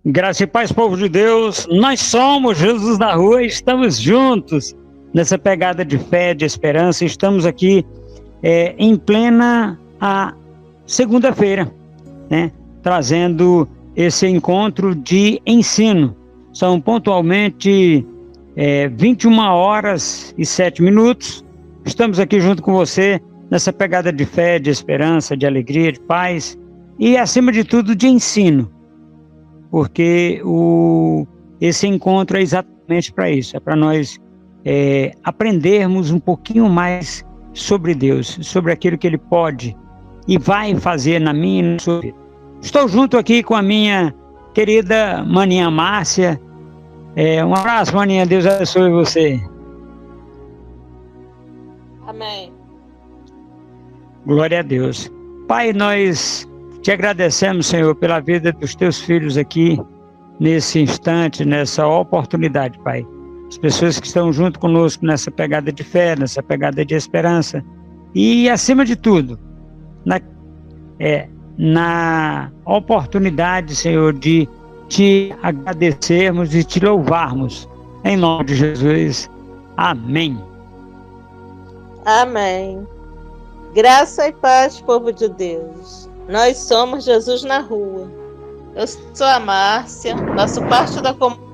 Graça e paz, povo de Deus. Nós somos Jesus na Rua, estamos juntos nessa pegada de fé, de esperança. Estamos aqui em plena segunda-feira, né? Trazendo esse encontro de ensino. São pontualmente 21h07. Estamos aqui junto com você nessa pegada de fé, de esperança, de alegria, de paz e, acima de tudo, de ensino. Porque esse encontro é exatamente para isso, é para nós aprendermos um pouquinho mais sobre Deus, sobre aquilo que Ele pode e vai fazer na minha e na sua vida. Estou junto aqui com a minha querida maninha Márcia. Um abraço, maninha, Deus abençoe você. Amém. Glória a Deus. Pai, nós te agradecemos, Senhor, pela vida dos teus filhos aqui, nesse instante, nessa oportunidade, Pai. As pessoas que estão junto conosco nessa pegada de fé, nessa pegada de esperança. E, acima de tudo, na oportunidade, Senhor, de te agradecermos e te louvarmos. Em nome de Jesus. Amém. Amém. Graça e paz, povo de Deus. Nós somos Jesus na Rua. Eu sou a Márcia, faço parte da comunidade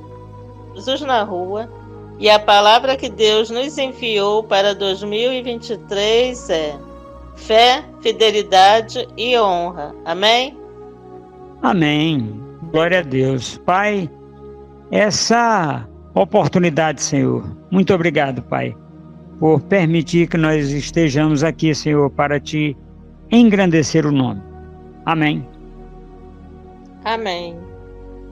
Jesus na Rua e a palavra que Deus nos enviou para 2023 é fé, fidelidade e honra. Amém? Amém. Glória a Deus. Pai, essa oportunidade, Senhor, muito obrigado, Pai, por permitir que nós estejamos aqui, Senhor, para te engrandecer o nome. Amém. Amém.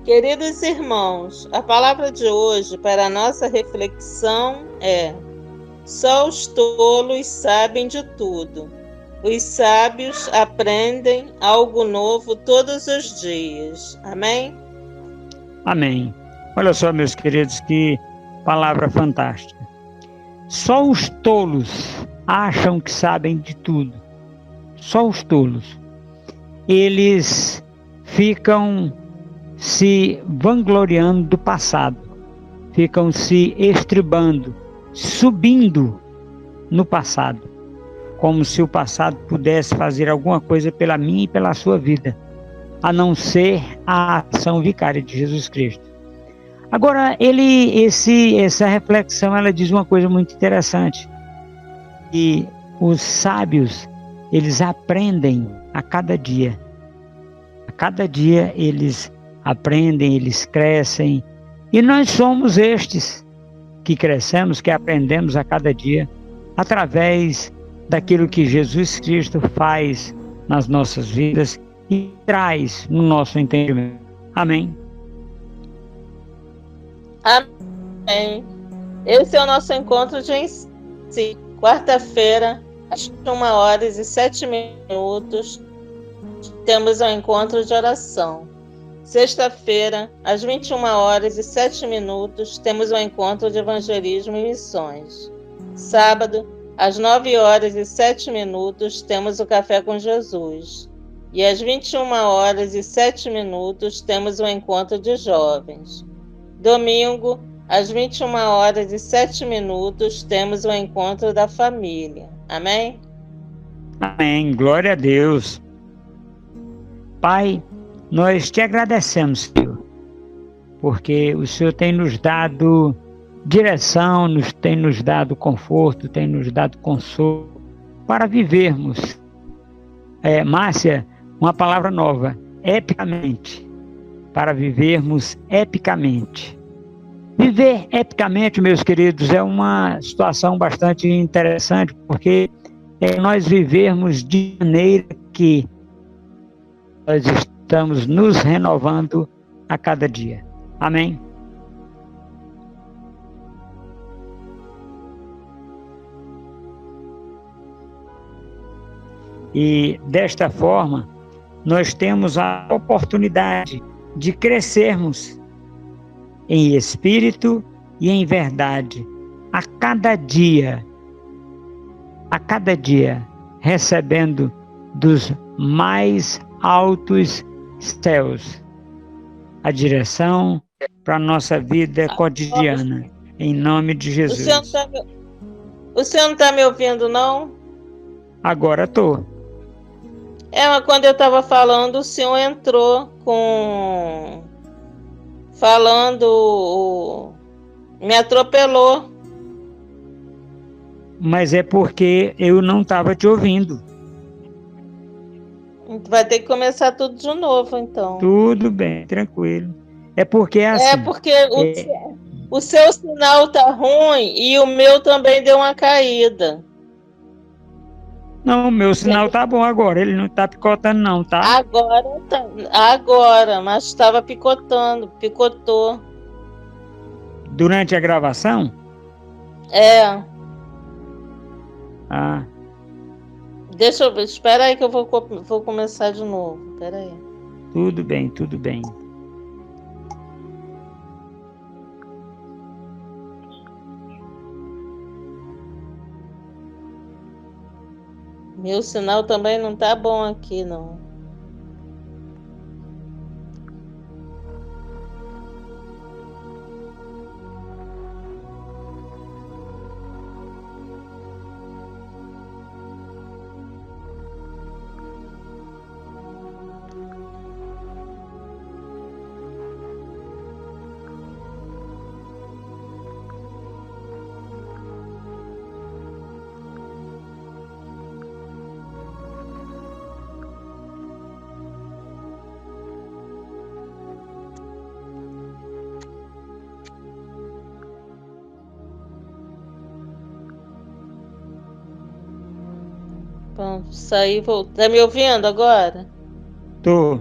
Queridos irmãos, a palavra de hoje para a nossa reflexão é: só os tolos sabem de tudo. Os sábios aprendem algo novo todos os dias. Amém? Amém. Olha só, meus queridos, que palavra fantástica. Só os tolos acham que sabem de tudo. Só os tolos. Eles ficam se vangloriando do passado, ficam se estribando, subindo no passado, como se o passado pudesse fazer alguma coisa pela minha e pela sua vida, a não ser a ação vicária de Jesus Cristo. Agora, essa reflexão, ela diz uma coisa muito interessante, que os sábios, eles aprendem a cada dia. A cada dia eles aprendem, eles crescem. E nós somos estes que crescemos, que aprendemos a cada dia, através daquilo que Jesus Cristo faz nas nossas vidas e traz no nosso entendimento. Amém? Amém. Esse é o nosso encontro de ensino. Quarta-feira, às 21h07, temos um encontro de oração. Sexta-feira, às 21h07, temos um encontro de evangelismo e missões. Sábado, às 9h07, temos o Café com Jesus. E às 21h07, temos um encontro de jovens. Domingo, às 21h07, temos o encontro da família. Amém? Amém. Glória a Deus. Pai, nós te agradecemos, Senhor, porque o Senhor tem nos dado direção, tem nos dado conforto, tem nos dado consolo para vivermos. Márcia, uma palavra nova, epicamente, para vivermos epicamente. Viver epicamente, meus queridos, é uma situação bastante interessante, porque nós vivermos de maneira que nós estamos nos renovando a cada dia. Amém? E desta forma, nós temos a oportunidade de crescermos em espírito e em verdade, a cada dia, recebendo dos mais altos céus a direção para a nossa vida cotidiana. Em nome de Jesus. O senhor não está me ouvindo, não? Agora estou. Mas quando eu estava falando, o senhor entrou falando, me atropelou. Mas é porque eu não estava te ouvindo. Vai ter que começar tudo de novo, então. Tudo bem, tranquilo. É porque é assim. É porque o seu sinal tá ruim e o meu também deu uma caída. Não, o meu sinal tá bom agora. Ele não tá picotando não, tá? Agora tá. Agora, mas estava picotou. Durante a gravação? É. Ah. Deixa eu ver. Espera aí que eu vou começar de novo. Espera aí. Tudo bem, tudo bem. Meu sinal também não tá bom aqui, não. Pronto, saí, voltei. Tá me ouvindo agora? Tô.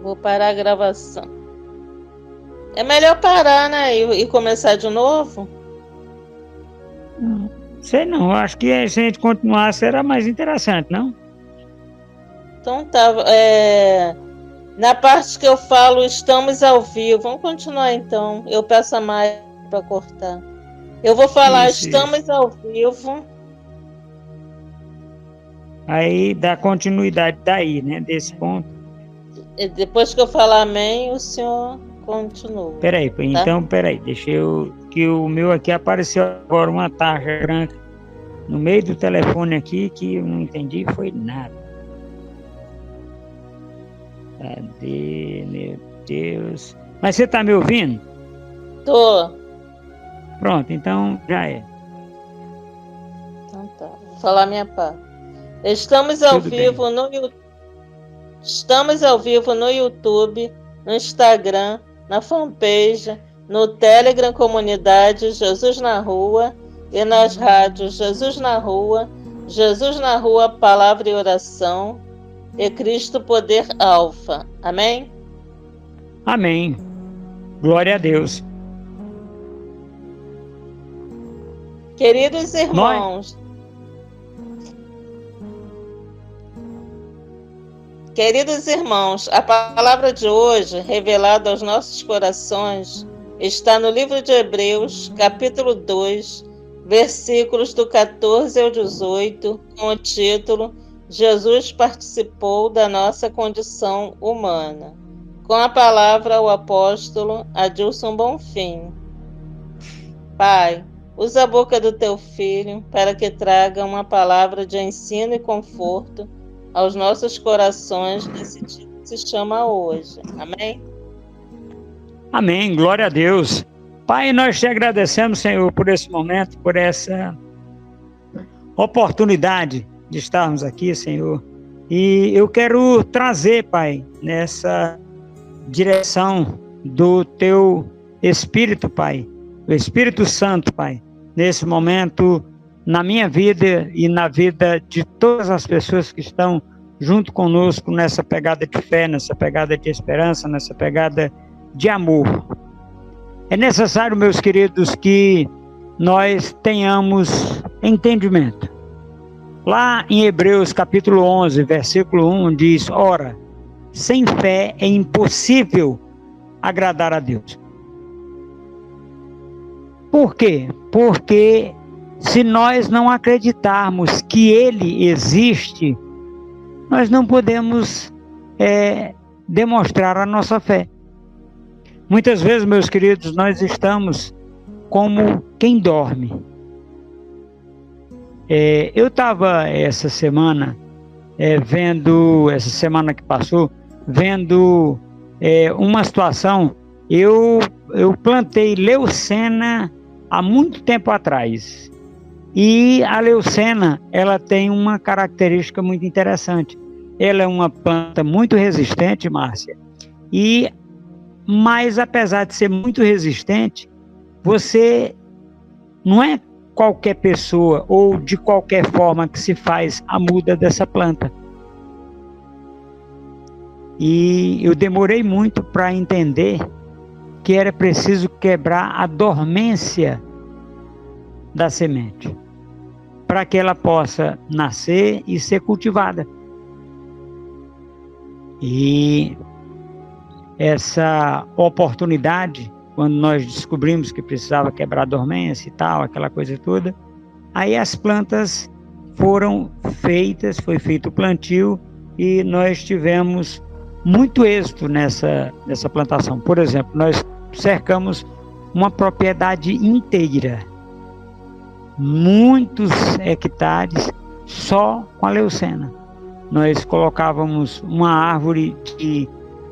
Vou parar a gravação. É melhor parar, né? E começar de novo? Sei não, acho que se a gente continuasse era mais interessante, não? Então tá. Na parte que eu falo, estamos ao vivo. Vamos continuar então. Eu peço a Maia para cortar. Eu vou falar, estamos ao vivo. Aí dá continuidade daí, né? Desse ponto. E depois que eu falar amém, o senhor continua. Peraí, tá? então peraí, deixa eu. Que o meu aqui apareceu agora uma tarja branca no meio do telefone aqui que eu não entendi, foi nada. Cadê, meu Deus? Mas você tá me ouvindo? Tô. Pronto, então já é. Então tá, vou falar minha parte. Estamos ao vivo no YouTube, no Instagram, na fanpage, no Telegram Comunidade Jesus na Rua e nas rádios Jesus na Rua, Palavra e Oração e Cristo Poder Alfa. Amém? Amém. Glória a Deus. Queridos irmãos, a palavra de hoje, revelada aos nossos corações, está no livro de Hebreus, capítulo 2, versículos do 14 ao 18, com o título Jesus participou da nossa condição humana. Com a palavra, o apóstolo Adilson Bonfim. Pai, usa a boca do teu filho para que traga uma palavra de ensino e conforto aos nossos corações nesse dia que se chama hoje. Amém? Amém, glória a Deus. Pai, nós te agradecemos, Senhor, por esse momento, por essa oportunidade de estarmos aqui, Senhor. E eu quero trazer, Pai, nessa direção do teu Espírito, Pai, do Espírito Santo, Pai, nesse momento, na minha vida e na vida de todas as pessoas que estão junto conosco nessa pegada de fé, nessa pegada de esperança, nessa pegada de amor. É necessário, meus queridos, que nós tenhamos entendimento. Lá em Hebreus capítulo 11, versículo 1 diz: ora, sem fé é impossível agradar a Deus. Por quê? Porque se nós não acreditarmos que Ele existe, nós não podemos demonstrar a nossa fé. Muitas vezes, meus queridos, nós estamos como quem dorme. Eu estava essa semana essa semana que passou, vendo uma situação. Eu plantei leucena há muito tempo atrás. E a leucena, ela tem uma característica muito interessante. Ela é uma planta muito resistente, Márcia. Mas apesar de ser muito resistente, você não é qualquer pessoa ou de qualquer forma que se faz a muda dessa planta. E eu demorei muito para entender que era preciso quebrar a dormência da semente, para que ela possa nascer e ser cultivada. E essa oportunidade, quando nós descobrimos que precisava quebrar a dormência e tal, aquela coisa toda, aí as plantas foram feitas, foi feito o plantio e nós tivemos muito êxito nessa plantação. Por exemplo, nós cercamos uma propriedade inteira, muitos hectares só com a leucena. Nós colocávamos uma árvore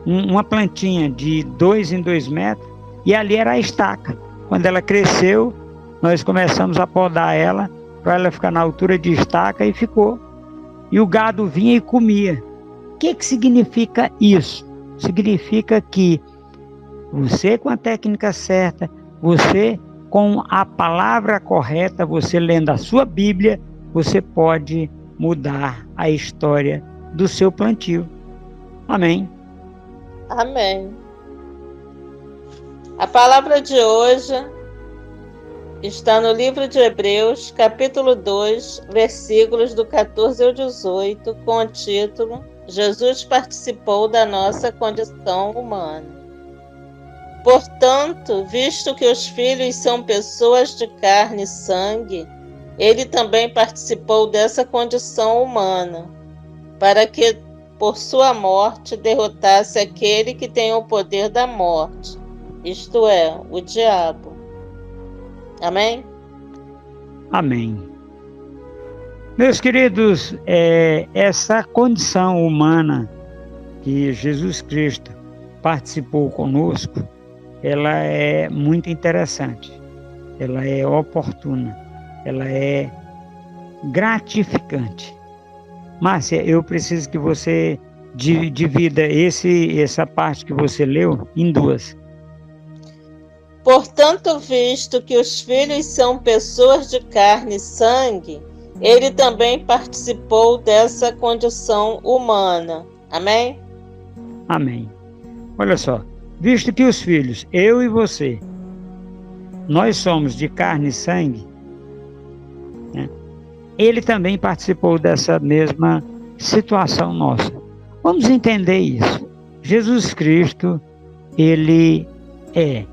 uma plantinha de 2 em 2 metros, e ali era a estaca. Quando ela cresceu, nós começamos a podar ela para ela ficar na altura de estaca, e ficou. E o gado vinha e comia. O que significa isso? Significa que você, com a técnica certa, você com a palavra correta, você lendo a sua Bíblia, você pode mudar a história do seu plantio. Amém. Amém. A palavra de hoje está no livro de Hebreus, capítulo 2, versículos do 14 ao 18, com o título Jesus participou da nossa condição humana. Portanto, visto que os filhos são pessoas de carne e sangue, ele também participou dessa condição humana, para que por sua morte derrotasse aquele que tem o poder da morte, isto é, o diabo. Amém? Amém. Meus queridos, essa condição humana que Jesus Cristo participou conosco, ela é muito interessante, ela é oportuna, ela é gratificante. Márcia, eu preciso que você divida essa parte que você leu em duas. Portanto, visto que os filhos são pessoas de carne e sangue, ele também participou dessa condição humana. Amém? Amém. Olha só, visto que os filhos, eu e você, nós somos de carne e sangue, né? Ele também participou dessa mesma situação nossa. Vamos entender isso. Jesus Cristo, ele é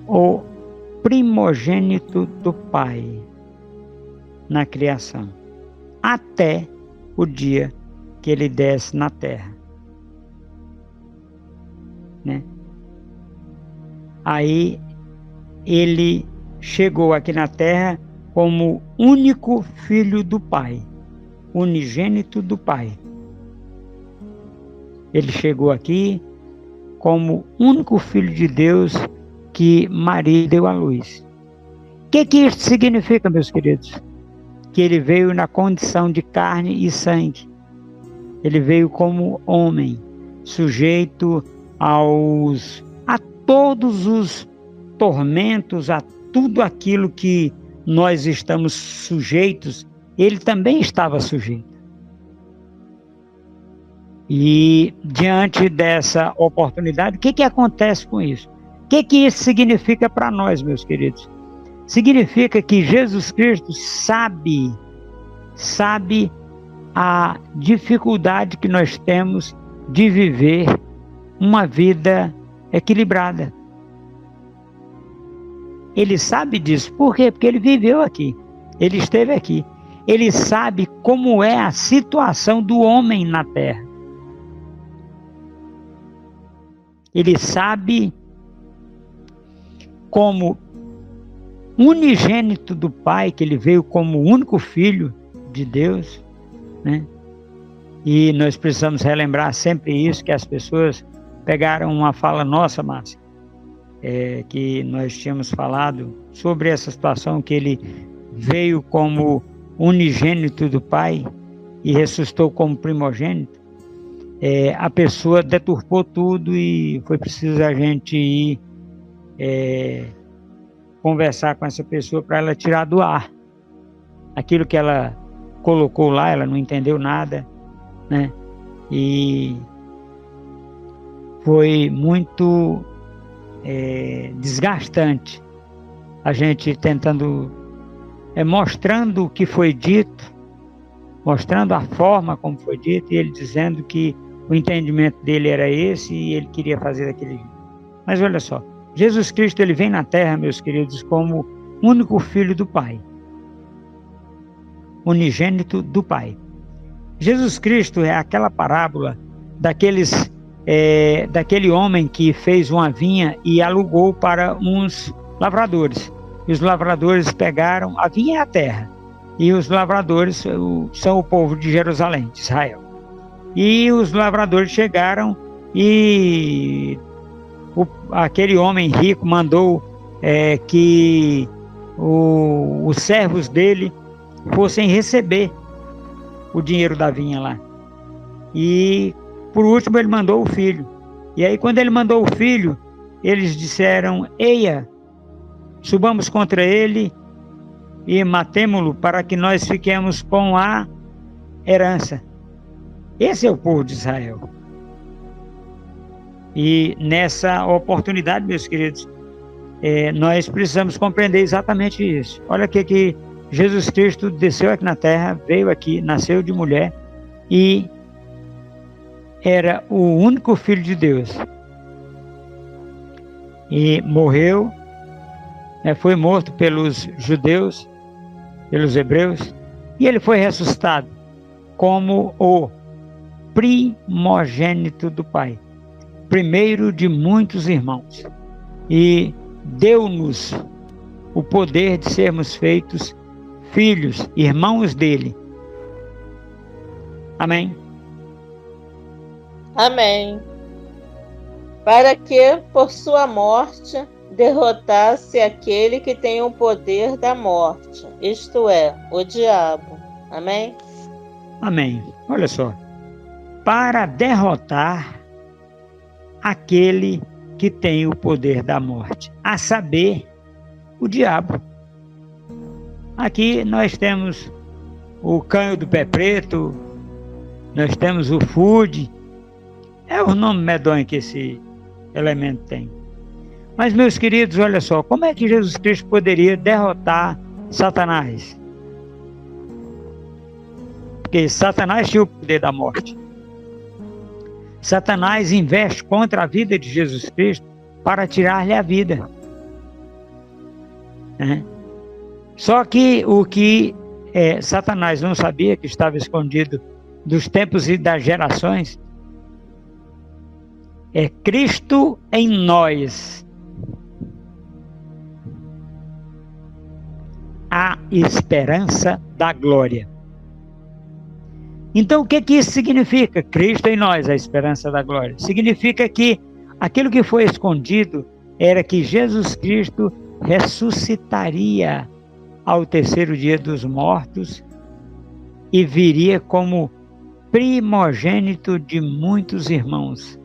o primogênito do Pai na criação, até o dia que ele desce na terra, né? Aí ele chegou aqui na terra como único filho do Pai, unigênito do Pai. Ele chegou aqui como único filho de Deus que Maria deu à luz. O que isso significa, meus queridos? Que ele veio na condição de carne e sangue. Ele veio como homem, sujeito a todos os tormentos, a tudo aquilo que nós estamos sujeitos, ele também estava sujeito. E diante dessa oportunidade, o que acontece com isso? O que isso significa para nós, meus queridos? Significa que Jesus Cristo sabe a dificuldade que nós temos de viver uma vida equilibrada. Ele sabe disso. Por quê? Porque ele viveu aqui. Ele esteve aqui. Ele sabe como é a situação do homem na terra. Ele sabe como unigênito do Pai, que ele veio como o único filho de Deus, né? E nós precisamos relembrar sempre isso, que as pessoas pegaram uma fala nossa, Márcia, que nós tínhamos falado sobre essa situação, que ele veio como unigênito do Pai e ressuscitou como primogênito. A pessoa deturpou tudo e foi preciso a gente ir conversar com essa pessoa para ela tirar do ar aquilo que ela colocou lá. Ela não entendeu nada, né? E foi muito desgastante a gente tentando, mostrando o que foi dito, mostrando a forma como foi dito, e ele dizendo que o entendimento dele era esse e ele queria fazer daquele jeito. Mas olha só, Jesus Cristo, ele vem na terra, meus queridos, como único filho do Pai, unigênito do Pai. Jesus Cristo é aquela parábola daquele homem que fez uma vinha e alugou para uns lavradores. E os lavradores pegaram, a vinha é a terra, e os lavradores são o povo de Jerusalém, de Israel. E os lavradores chegaram e aquele homem rico mandou que os servos dele fossem receber o dinheiro da vinha lá. E por último ele mandou o filho. E aí quando ele mandou o filho, eles disseram: eia, subamos contra ele e matemo-lo para que nós fiquemos com a herança. Esse é o povo de Israel. E nessa oportunidade, meus queridos, nós precisamos compreender exatamente isso. Olha o que Jesus Cristo desceu aqui na terra, veio aqui, nasceu de mulher e era o único filho de Deus. E morreu, foi morto pelos judeus, pelos hebreus, e ele foi ressuscitado como o primogênito do Pai, primeiro de muitos irmãos, e deu-nos o poder de sermos feitos filhos, irmãos dele. Amém? Amém. Para que, por sua morte, derrotasse aquele que tem o poder da morte, isto é, o diabo. Amém? Amém. Olha só. Para derrotar aquele que tem o poder da morte, a saber, o diabo. Aqui nós temos o canho do pé preto, nós temos o fude, é o nome medonho que esse elemento tem. Mas, meus queridos, olha só, como é que Jesus Cristo poderia derrotar Satanás? Porque Satanás tinha o poder da morte. Satanás investe contra a vida de Jesus Cristo para tirar-lhe a vida. Só que o que Satanás não sabia, que estava escondido dos tempos e das gerações, é Cristo em nós, a esperança da glória. Então o que isso significa? Cristo em nós, a esperança da glória. Significa que aquilo que foi escondido era que Jesus Cristo ressuscitaria ao terceiro dia dos mortos e viria como primogênito de muitos irmãos.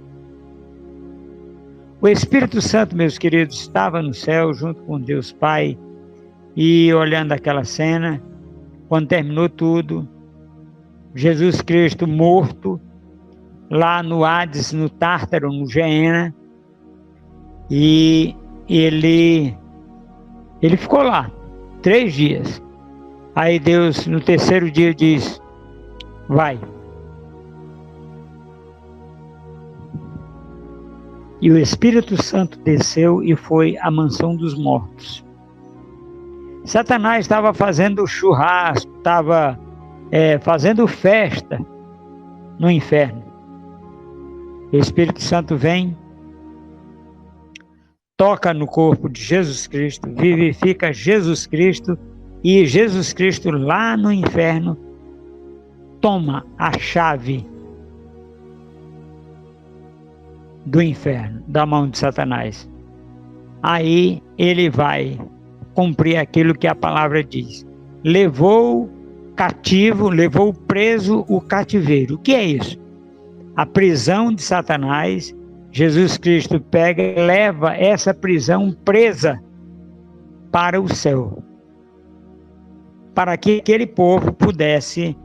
O Espírito Santo, meus queridos, estava no céu junto com Deus Pai, e olhando aquela cena, quando terminou tudo, Jesus Cristo morto lá no Hades, no Tártaro, no Geena, e ele ficou lá 3 dias. Aí Deus no terceiro dia diz: vai. E o Espírito Santo desceu e foi à mansão dos mortos. Satanás estava fazendo churrasco, estava fazendo festa no inferno. O Espírito Santo vem, toca no corpo de Jesus Cristo, vivifica Jesus Cristo, e Jesus Cristo lá no inferno toma a chave do inferno, da mão de Satanás. Aí ele vai cumprir aquilo que a palavra diz. Levou cativo, levou preso o cativeiro. O que é isso? A prisão de Satanás. Jesus Cristo pega e leva essa prisão presa para o céu, para que aquele povo pudesse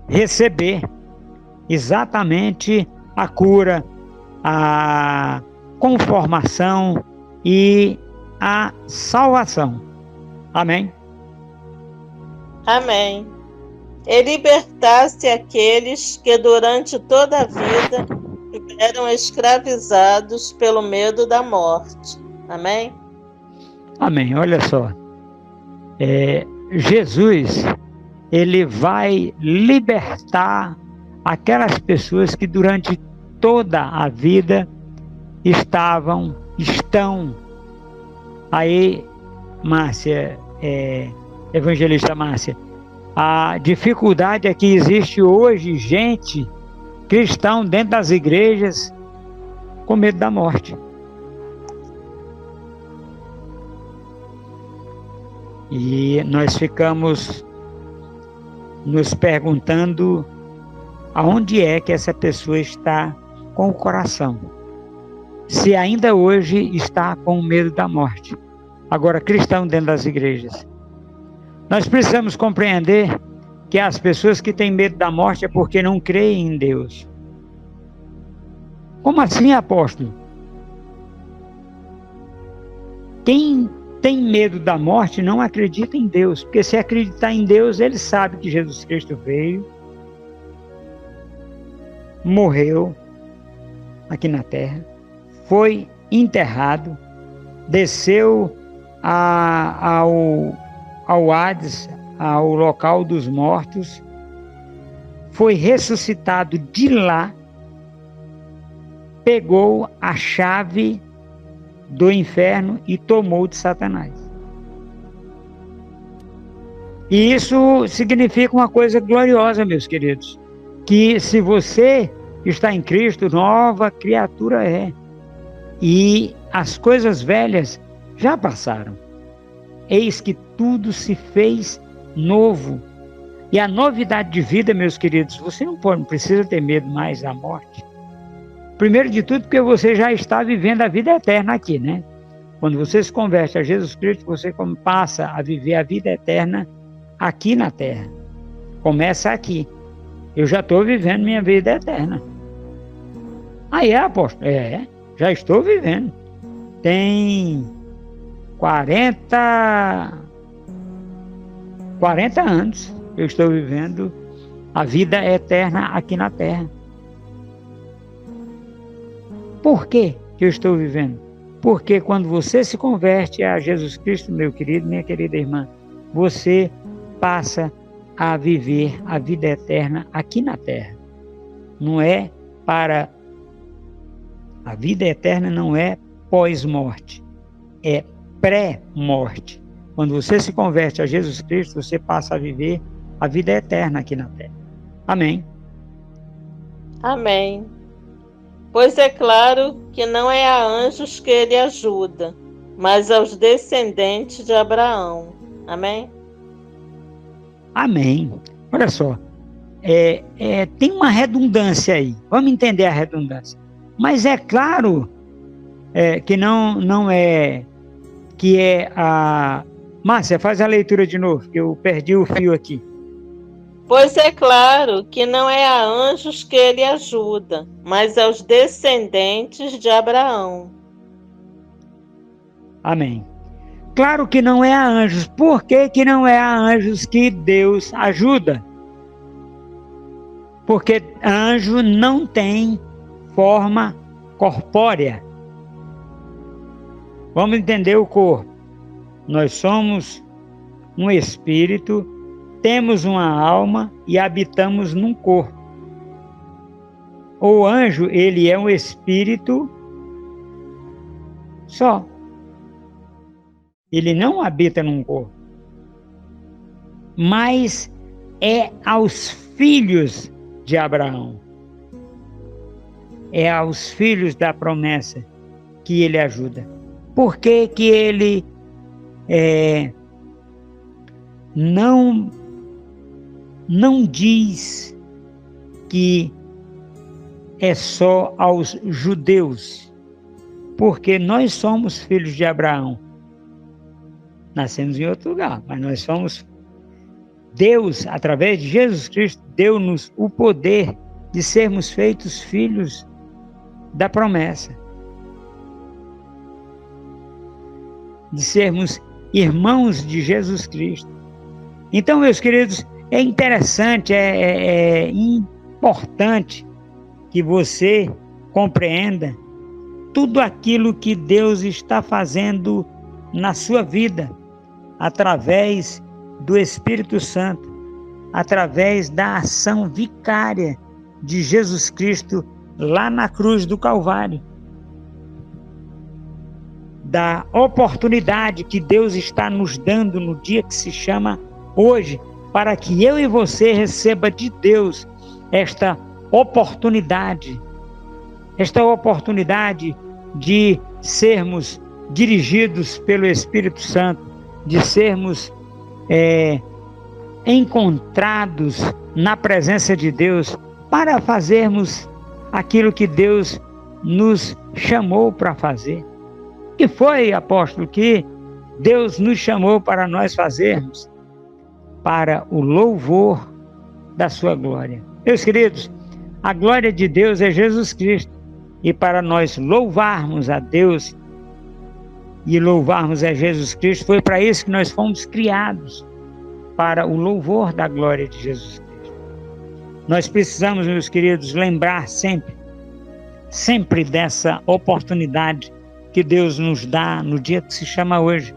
receber exatamente a cura, a conformação e a salvação. Amém? Amém. E libertasse aqueles que durante toda a vida eram escravizados pelo medo da morte. Amém? Amém. Olha só. Jesus, ele vai libertar aquelas pessoas que durante toda a vida estão. Aí, Márcia, evangelista Márcia, a dificuldade é que existe hoje gente cristão dentro das igrejas com medo da morte. E nós ficamos nos perguntando aonde é que essa pessoa está com o coração. Se ainda hoje está com medo da morte. Agora, cristão dentro das igrejas. Nós precisamos compreender que as pessoas que têm medo da morte é porque não creem em Deus. Como assim, apóstolo? Quem tem medo da morte não acredita em Deus, porque se acreditar em Deus, ele sabe que Jesus Cristo veio, morreu aqui na terra, foi enterrado, desceu ao Hades, ao local dos mortos, foi ressuscitado de lá, pegou a chave do inferno e tomou de Satanás. E isso significa uma coisa gloriosa, meus queridos, que se você está em Cristo, nova criatura é. E as coisas velhas já passaram. Eis que tudo se fez novo. E a novidade de vida, meus queridos, você não precisa ter medo mais da morte. Primeiro de tudo, porque você já está vivendo a vida eterna aqui, né? Quando você se converte a Jesus Cristo, você passa a viver a vida eterna aqui na terra. Começa aqui. Eu já estou vivendo minha vida eterna. Aí apóstolo? Já estou vivendo. Tem 40 anos eu estou vivendo a vida eterna aqui na terra. Por que eu estou vivendo? Porque quando você se converte a Jesus Cristo, meu querido, minha querida irmã, você passa a viver a vida eterna aqui na terra. Não é para... A vida eterna não é pós-morte, é pré-morte. Quando você se converte a Jesus Cristo, você passa a viver a vida eterna aqui na terra. Amém. Amém. Pois é claro que não é a anjos que ele ajuda, mas aos descendentes de Abraão. Amém? Amém. Olha só, tem uma redundância aí. Vamos entender a redundância. Mas é claro que não é que é a... Márcia, faz a leitura de novo, que eu perdi o fio aqui. Pois é claro que não é a anjos que ele ajuda, mas aos descendentes de Abraão. Amém. Claro que não é a anjos. Por que não é a anjos que Deus ajuda? Porque anjo não tem forma corpórea. Vamos entender o corpo. Nós somos um espírito, temos uma alma e habitamos num corpo. O anjo, ele é um espírito só. Ele não habita num corpo. Mas é aos filhos de Abraão. É aos filhos da promessa que ele ajuda. Por que que ele não diz que é só aos judeus? Porque nós somos filhos de Abraão. Nascemos em outro lugar, mas nós somos. Deus, através de Jesus Cristo, deu-nos o poder de sermos feitos filhos da promessa. De sermos irmãos de Jesus Cristo. Então, meus queridos, é interessante, é importante que você compreenda tudo aquilo que Deus está fazendo na sua vida, através do Espírito Santo, através da ação vicária de Jesus Cristo lá na cruz do Calvário. Da oportunidade que Deus está nos dando no dia que se chama hoje, para que eu e você receba de Deus esta oportunidade de sermos dirigidos pelo Espírito Santo, de sermos encontrados na presença de Deus para fazermos aquilo que Deus nos chamou para fazer. Que foi, apóstolo, que Deus nos chamou para nós fazermos? Para o louvor da sua glória. Meus queridos, a glória de Deus é Jesus Cristo. E para nós louvarmos a Deus e louvarmos a Jesus Cristo, foi para isso que nós fomos criados, para o louvor da glória de Jesus Cristo. Nós precisamos, meus queridos, lembrar sempre dessa oportunidade que Deus nos dá no dia que se chama hoje,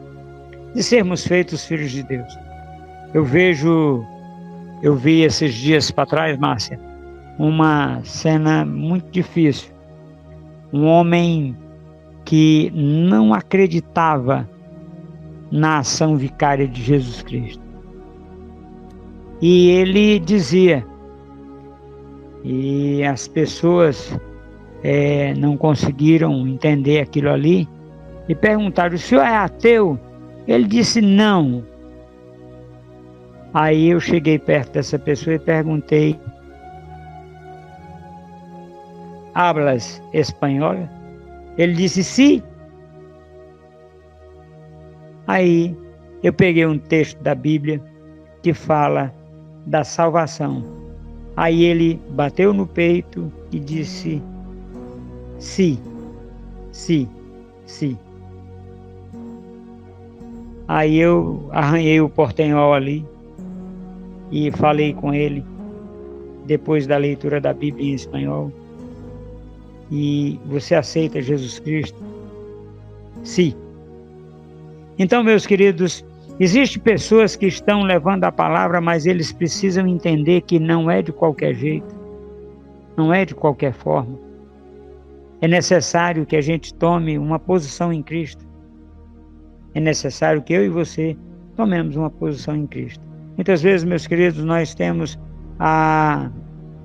de sermos feitos filhos de Deus. Eu vi esses dias para trás, Márcia, uma cena muito difícil. Um homem que não acreditava na ação vicária de Jesus Cristo. E ele dizia, e as pessoas não conseguiram entender aquilo ali, e perguntaram: o senhor é ateu? Ele disse: não. Aí eu cheguei perto dessa pessoa e perguntei: hablas espanhol? Ele disse: sim. Aí eu peguei um texto da Bíblia que fala da salvação. Aí ele bateu no peito e disse: sim, sim, sim. Aí eu arranhei o portenhol ali e falei com ele, depois da leitura da Bíblia em espanhol: e você aceita Jesus Cristo? Sim. Então, meus queridos, existem pessoas que estão levando a palavra, mas eles precisam entender que não é de qualquer jeito, não é de qualquer forma. É necessário que a gente tome uma posição em Cristo. É necessário que eu e você tomemos uma posição em Cristo. Muitas vezes, meus queridos, nós temos a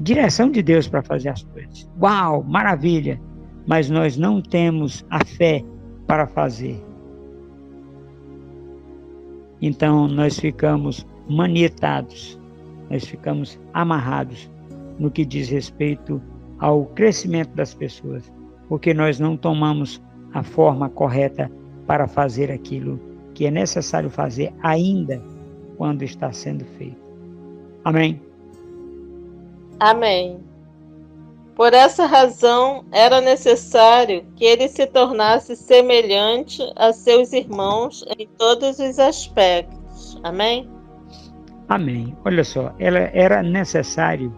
direção de Deus para fazer as coisas. Uau, maravilha! Mas nós não temos a fé para fazer. Então nós ficamos manietados, nós ficamos amarrados no que diz respeito ao crescimento das pessoas, porque nós não tomamos a forma correta para fazer aquilo que é necessário fazer ainda quando está sendo feito. Amém? Amém. Por essa razão, era necessário que ele se tornasse semelhante a seus irmãos em todos os aspectos. Amém? Amém. Olha só, era necessário.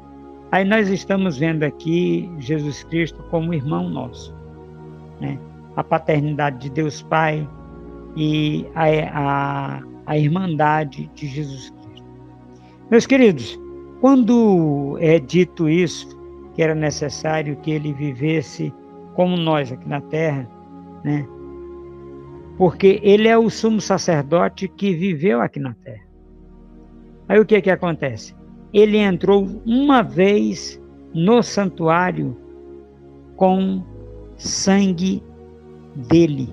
Aí nós estamos vendo aqui Jesus Cristo como irmão nosso, né? A paternidade de Deus Pai, e a Irmandade de Jesus Cristo. Meus queridos, quando é dito isso, que era necessário que ele vivesse como nós aqui na terra, né? Porque ele é o sumo sacerdote que viveu aqui na terra. Aí o que acontece? Ele entrou uma vez no santuário com sangue dele.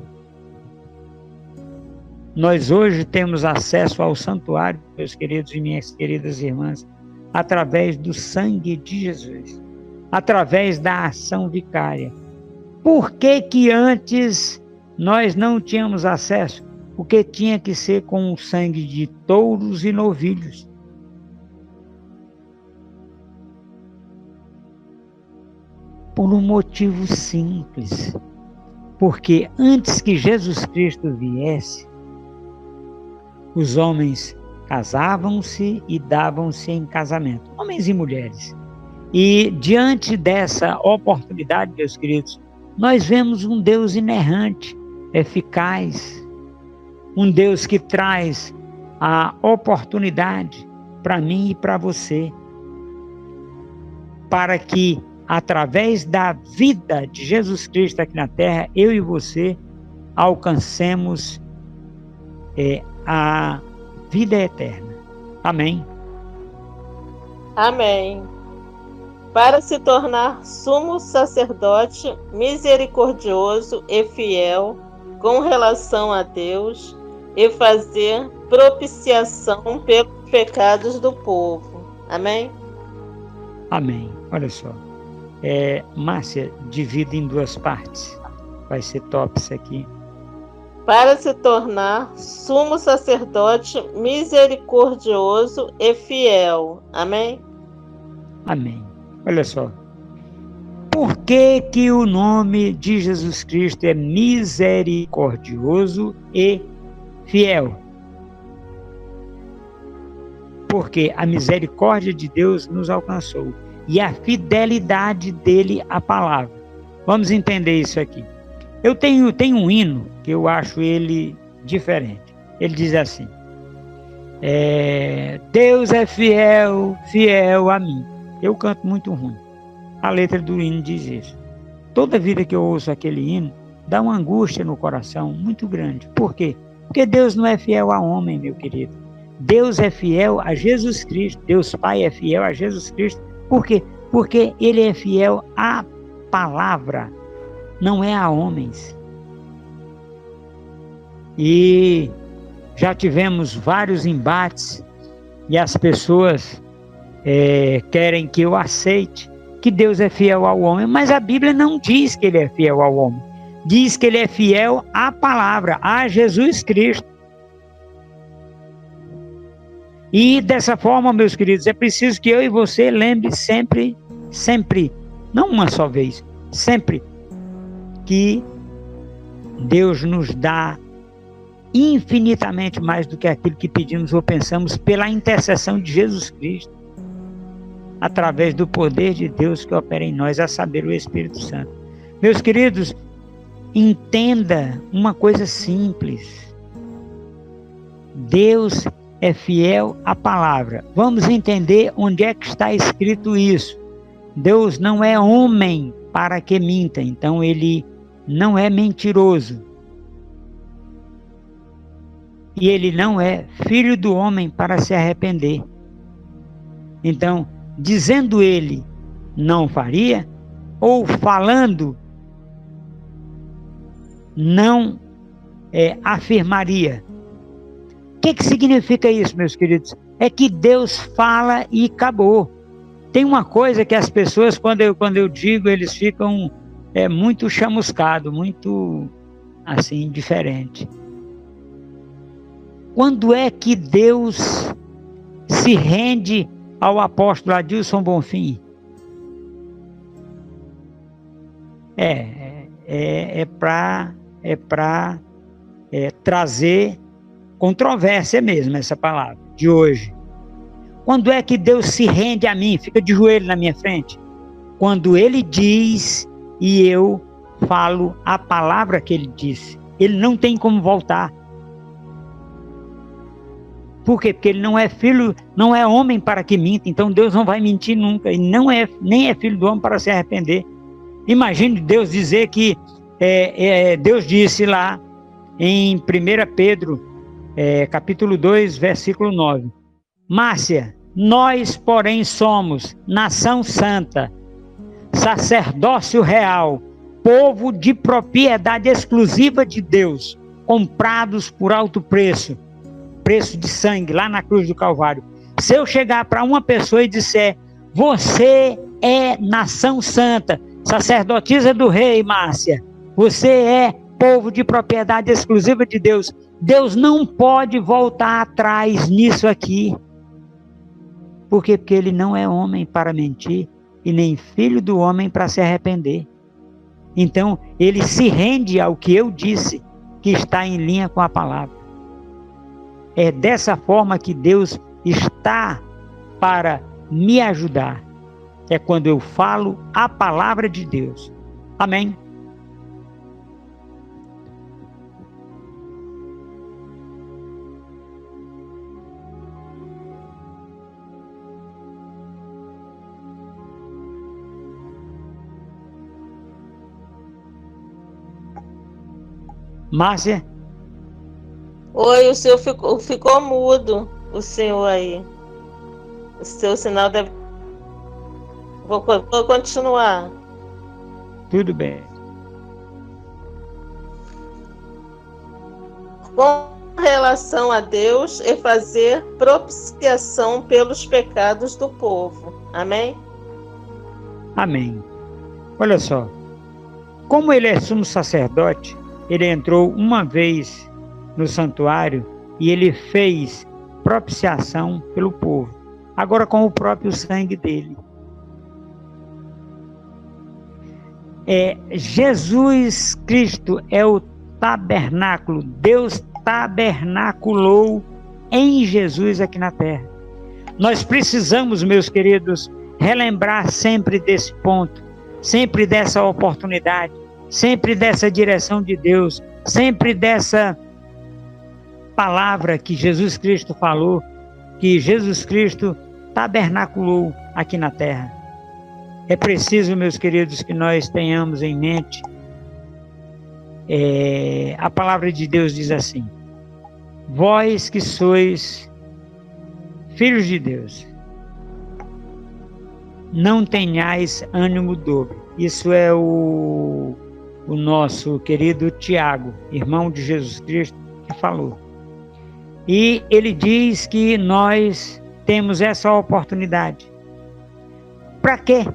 Nós hoje temos acesso ao santuário, meus queridos e minhas queridas irmãs, através do sangue de Jesus, através da ação vicária. Por que antes nós não tínhamos acesso? Porque tinha que ser com o sangue de touros e novilhos. Por um motivo simples. Porque antes que Jesus Cristo viesse, os homens casavam-se e davam-se em casamento, homens e mulheres. E diante dessa oportunidade, meus queridos, nós vemos um Deus inerrante, eficaz, um Deus que traz a oportunidade para mim e para você, para que através da vida de Jesus Cristo aqui na terra, eu e você alcancemos a vida eterna. Amém? Amém. Para se tornar sumo sacerdote misericordioso e fiel com relação a Deus e fazer propiciação pelos pecados do povo. Amém? Amém. Olha só. Márcia, divide em duas partes. Vai ser top isso aqui. Para se tornar sumo sacerdote misericordioso e fiel. Amém? Amém. Olha só. Por que o nome de Jesus Cristo é misericordioso e fiel? Porque a misericórdia de Deus nos alcançou e a fidelidade dele à palavra. Vamos entender isso aqui. Eu tenho um hino que eu acho ele diferente. Ele diz assim: Deus é fiel, fiel a mim. Eu canto muito ruim. A letra do hino diz isso. Toda vida que eu ouço aquele hino, dá uma angústia no coração muito grande. Por quê? Porque Deus não é fiel a homem, meu querido. Deus é fiel a Jesus Cristo. Deus Pai é fiel a Jesus Cristo. Por quê? Porque Ele é fiel à palavra, não é a homens. E já tivemos vários embates e as pessoas querem que eu aceite que Deus é fiel ao homem, mas a Bíblia não diz que Ele é fiel ao homem. Diz que Ele é fiel à palavra, a Jesus Cristo. E dessa forma, meus queridos, é preciso que eu e você lembre sempre, não uma só vez, sempre, que Deus nos dá infinitamente mais do que aquilo que pedimos ou pensamos pela intercessão de Jesus Cristo, através do poder de Deus que opera em nós, a saber, o Espírito Santo. Meus queridos, entenda uma coisa simples. Deus é fiel à palavra. Vamos entender onde é que está escrito isso. Deus não é homem para que minta, então Ele não é mentiroso. E Ele não é filho do homem para se arrepender. Então, dizendo Ele não faria, ou falando não afirmaria. O que significa isso, meus queridos? É que Deus fala e acabou. Tem uma coisa que as pessoas, quando eu digo, eles ficam muito chamuscados, muito assim, diferente. Quando é que Deus se rende ao apóstolo Adilson Bonfim? É para trazer controvérsia mesmo, essa palavra de hoje. Quando é que Deus se rende a mim, fica de joelho na minha frente? Quando Ele diz e eu falo a palavra que Ele disse. Ele não tem como voltar. Por quê? Porque ele não é filho, não é homem para que minta. Então Deus não vai mentir nunca. Ele não é, nem é filho do homem para se arrepender. Imagine Deus dizer que Deus disse lá em 1 Pedro, capítulo 2, versículo 9. Márcia, nós, porém, somos nação santa, sacerdócio real, povo de propriedade exclusiva de Deus, comprados por alto preço de sangue, lá na cruz do Calvário. Se eu chegar para uma pessoa e disser, você é nação santa, sacerdotisa do rei, Márcia, você é povo de propriedade exclusiva de Deus, Deus não pode voltar atrás nisso aqui. Por quê? Porque ele não é homem para mentir e nem filho do homem para se arrepender. Então, ele se rende ao que eu disse, que está em linha com a palavra. É dessa forma que Deus está para me ajudar. É quando eu falo a palavra de Deus. Amém? Márcia? Oi, o senhor ficou mudo, o senhor aí. O seu sinal deve... Vou continuar. Tudo bem. Com relação a Deus e fazer propiciação pelos pecados do povo. Amém? Amém. Olha só. Como ele é sumo sacerdote, ele entrou uma vez no santuário e ele fez propiciação pelo povo. Agora com o próprio sangue dele. Jesus Cristo é o tabernáculo. Deus tabernaculou em Jesus aqui na terra. Nós precisamos, meus queridos, relembrar sempre desse ponto, sempre dessa oportunidade, sempre dessa direção de Deus, sempre dessa palavra que Jesus Cristo falou, que Jesus Cristo tabernaculou aqui na terra. É preciso, meus queridos, que nós tenhamos em mente, a palavra de Deus diz assim: vós que sois filhos de Deus, não tenhais ânimo dobro. Isso é o nosso querido Tiago, irmão de Jesus Cristo, que falou. E ele diz que nós temos essa oportunidade. Para quê?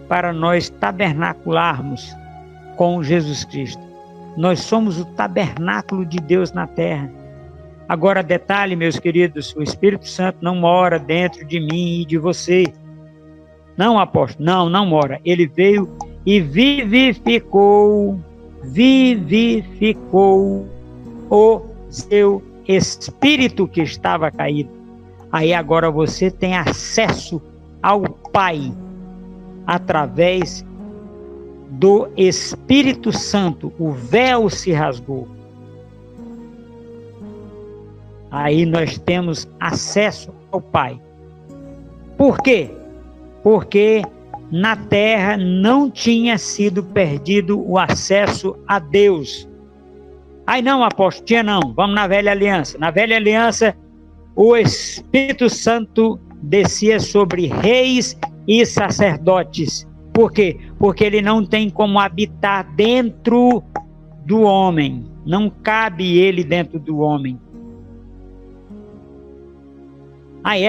Para nós tabernacularmos com Jesus Cristo. Nós somos o tabernáculo de Deus na terra. Agora, detalhe, meus queridos, o Espírito Santo não mora dentro de mim e de você. Não, apóstolo, não mora. Ele veio e vivificou o seu espírito que estava caído. Aí agora você tem acesso ao Pai através do Espírito Santo. O véu se rasgou. Aí nós temos acesso ao Pai. Por quê? Porque na terra não tinha sido perdido o acesso a Deus. Aí não, apóstolo, tinha não. Vamos na velha aliança. Na velha aliança, o Espírito Santo descia sobre reis e sacerdotes. Por quê? Porque ele não tem como habitar dentro do homem. Não cabe ele dentro do homem.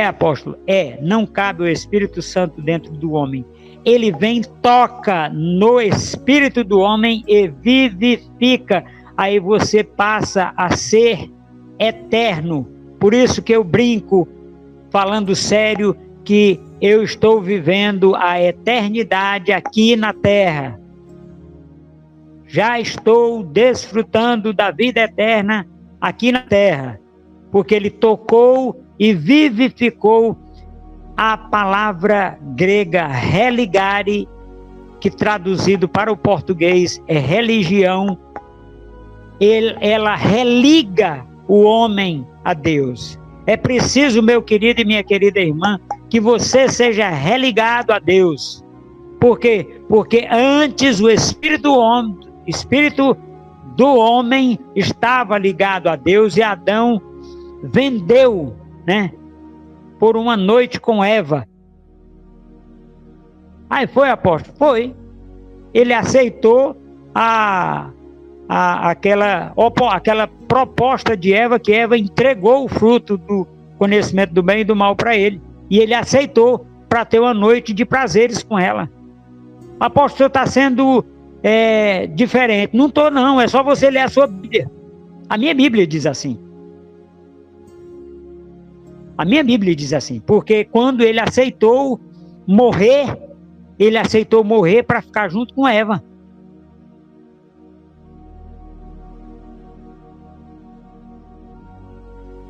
Apóstolo? Não cabe o Espírito Santo dentro do homem. Ele vem, toca no espírito do homem e vivifica. Aí você passa a ser eterno. Por isso que eu brinco, falando sério, que eu estou vivendo a eternidade aqui na terra. Já estou desfrutando da vida eterna aqui na terra, porque ele tocou e vivificou a palavra grega religare, que traduzido para o português é religião. Ela religa o homem a Deus. É preciso, meu querido e minha querida irmã, que você seja religado a Deus. Por quê? Porque antes o espírito do homem estava ligado a Deus, e Adão vendeu, né, por uma noite com Eva. Aí foi, apóstolo? Foi. Ele aceitou aquela proposta de Eva, que Eva entregou o fruto do conhecimento do bem e do mal para ele. E ele aceitou para ter uma noite de prazeres com ela. Apóstolo, está sendo diferente. Não estou, não. É só você ler a sua Bíblia. A minha Bíblia diz assim. A minha Bíblia diz assim. Porque quando ele aceitou morrer para ficar junto com Eva.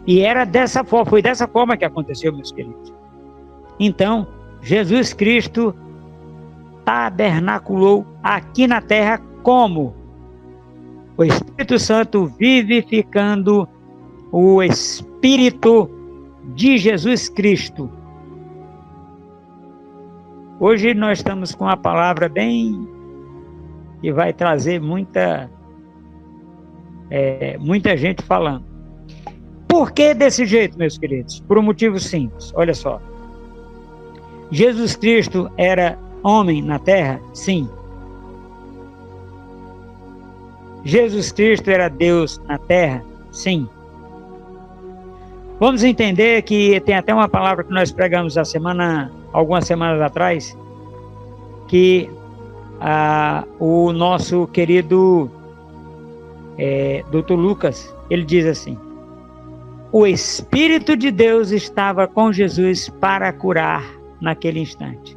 E era dessa forma, foi dessa forma que aconteceu, meus queridos. Então, Jesus Cristo tabernaculou aqui na terra como o Espírito Santo vivificando o Espírito de Jesus Cristo. Hoje nós estamos com uma palavra bem que vai trazer muita gente falando. Por que desse jeito, meus queridos? Por um motivo simples. Olha só. Jesus Cristo era homem na terra? Sim. Jesus Cristo era Deus na terra? Sim. Vamos entender que tem até uma palavra que nós pregamos algumas semanas atrás, que o nosso querido Dr. Lucas, ele diz assim: o Espírito de Deus estava com Jesus para curar naquele instante.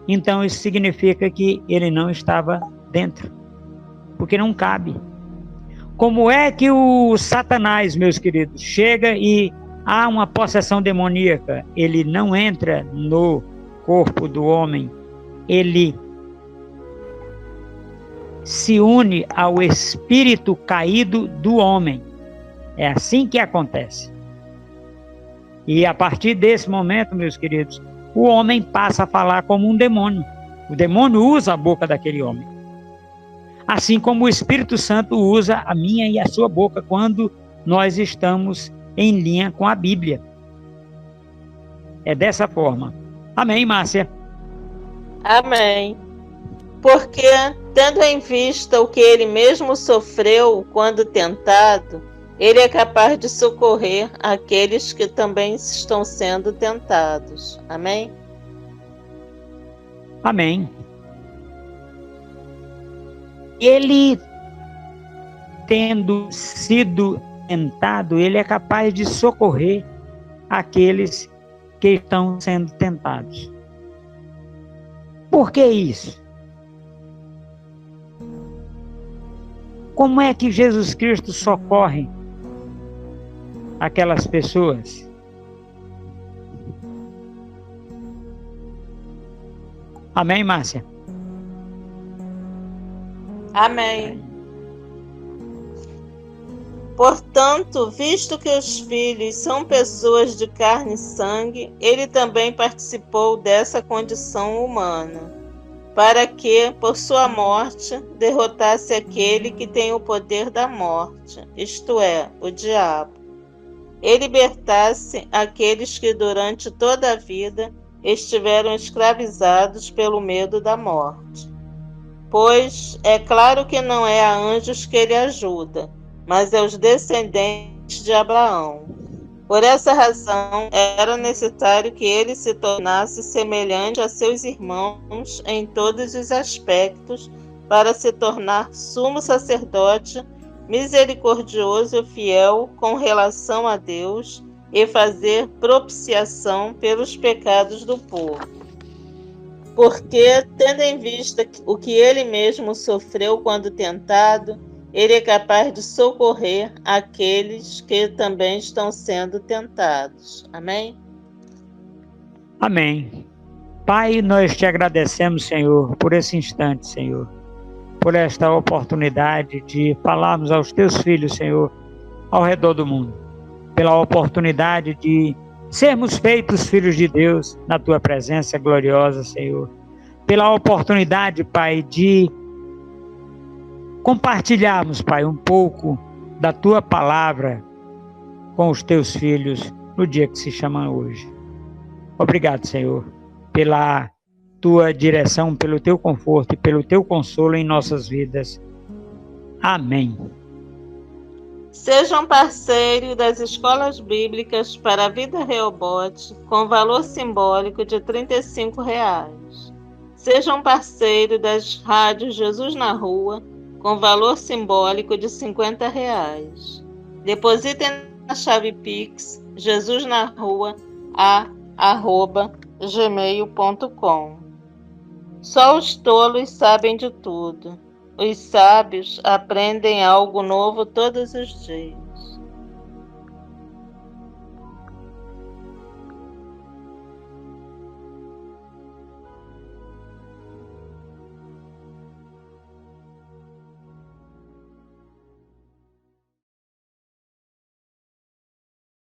Então isso significa que ele não estava dentro, porque não cabe. Como é que o Satanás, meus queridos, chega e há uma possessão demoníaca? Ele não entra no corpo do homem, ele se une ao espírito caído do homem. É assim que acontece. E a partir desse momento, meus queridos, o homem passa a falar como um demônio. O demônio usa a boca daquele homem. Assim como o Espírito Santo usa a minha e a sua boca quando nós estamos em linha com a Bíblia. É dessa forma. Amém, Márcia? Amém. Porque, tendo em vista o que ele mesmo sofreu quando tentado, ele é capaz de socorrer aqueles que também estão sendo tentados. Amém? Amém. Ele, tendo sido tentado, ele é capaz de socorrer aqueles que estão sendo tentados. Por que isso? Como é que Jesus Cristo socorre aquelas pessoas? Amém, Márcia? Amém. Portanto, visto que os filhos são pessoas de carne e sangue, ele também participou dessa condição humana, para que, por sua morte, derrotasse aquele que tem o poder da morte, isto é, o diabo, e libertasse aqueles que durante toda a vida estiveram escravizados pelo medo da morte. Pois é claro que não é a anjos que ele ajuda, mas é os descendentes de Abraão. Por essa razão, era necessário que ele se tornasse semelhante a seus irmãos em todos os aspectos, para se tornar sumo sacerdote, misericordioso e fiel com relação a Deus, e fazer propiciação pelos pecados do povo. Porque, tendo em vista o que ele mesmo sofreu quando tentado, ele é capaz de socorrer aqueles que também estão sendo tentados. Amém? Amém. Pai, nós te agradecemos, Senhor, por esse instante, Senhor, por esta oportunidade de falarmos aos teus filhos, Senhor, ao redor do mundo. pela oportunidade de sermos feitos filhos de Deus na tua presença gloriosa, Senhor. Pela oportunidade, Pai, de compartilharmos, Pai, um pouco da tua palavra com os teus filhos no dia que se chama hoje. Obrigado, Senhor, pela tua direção, pelo teu conforto e pelo teu consolo em nossas vidas. Amém. Seja um parceiro das escolas bíblicas para a Vida Rehoboth com valor simbólico de R$ 35. Seja um parceiro das rádios Jesus na Rua com valor simbólico de R$ 50. Depositem na chave Pix jesusnarrua@gmail.com. Só os tolos sabem de tudo. Os sábios aprendem algo novo todos os dias.